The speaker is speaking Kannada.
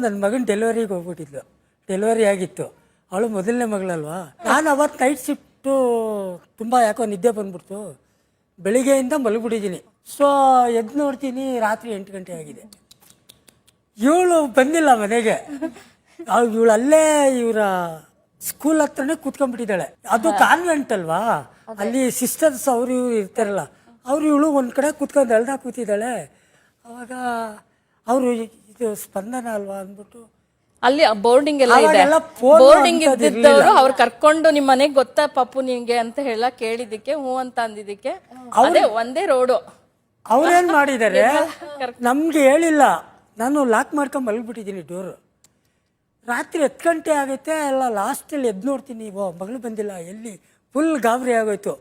ನನ್ನ ಮಗನ ಡೆಲಿವರಿಗೆ ಹೋಗ್ಬಿಟ್ಟಿದ್ಲು. ಡೆಲಿವರಿ ಆಗಿತ್ತು. ಅವಳು ಮೊದಲನೇ ಮಗಳಲ್ವಾ. ನಾನು ಅವತ್ತು ನೈಟ್ ಶಿಫ್ಟು ತುಂಬ ಯಾಕೋ ನಿದ್ದೆ ಬಂದ್ಬಿಡ್ತು. ಬೆಳಿಗ್ಗೆಯಿಂದ ಮಲಗಿಬಿಟ್ಟಿದ್ದೀನಿ. ಸೊ ಎದ್ದು ನೋಡ್ತೀನಿ ರಾತ್ರಿ 8 ಗಂಟೆ ಆಗಿದೆ. ಇವಳು ಬಂದಿಲ್ಲ ಮನೆಗೆ. ಇವಳು ಅಲ್ಲೇ ಇವರ ಸ್ಕೂಲ್ ಹತ್ರನೇ ಕೂತ್ಕೊಂಡ್ಬಿಟ್ಟಿದ್ದಾಳೆ. ಅದು ಕಾನ್ವೆಂಟ್ ಅಲ್ವಾ, ಅಲ್ಲಿ ಸಿಸ್ಟರ್ಸ್ ಅವರು ಇವ್ರು ಇರ್ತಾರಲ್ಲ, ಅವರು ಇವಳು ಒಂದು ಕಡೆ ಕೂತ್ಕೊಂಡು ಎಳ್ದಾಗ ಕೂತಿದ್ದಾಳೆ. ಅವಾಗ ಅವರು ಇದು ಸ್ಪಂದನ ಅಲ್ವಾ ಅಂದ್ಬಿಟ್ಟು ಅಲ್ಲಿ ಬೋರ್ಡಿಂಗ್ ಎಲ್ಲ ಇದೆ. ಬೋರ್ಡಿಂಗ್ ಇದ್ದಿದ್ದವರು ಅವ್ರು ಕರ್ಕೊಂಡು ನಿಮ್ ಮನೆಗ್ ಗೊತ್ತಾ ಪಾಪು ನಿಂಗೆ ಅಂತ ಹೇಳ ಕೇಳಿದಕ್ಕೆ ಹ್ಞೂ ಅಂತ ಅಂದಿದ್ದಕ್ಕೆ ಅದೇ ಒಂದೇ ರೋಡು. ಅವ್ರೇನ್ ಮಾಡಿದ್ದಾರೆ ನಮ್ಗೆ ಹೇಳಿಲ್ಲ. ನಾನು ಲಾಕ್ ಮಾಡ್ಕೊಂಡ್ ಮಲಗ್ಬಿಟ್ಟಿದ್ದೀನಿ ಡೋರು. ರಾತ್ರಿ 10 ಗಂಟೆ ಆಗೈತೆ. ಎಲ್ಲ ಲಾಸ್ಟಲ್ಲಿ ಎದ್ದು ನೋಡ್ತೀನಿ, ಮಗಳು ಬಂದಿಲ್ಲ, ಎಲ್ಲಿ ಫುಲ್ ಗಾಬರಿ ಆಗೋಯ್ತು.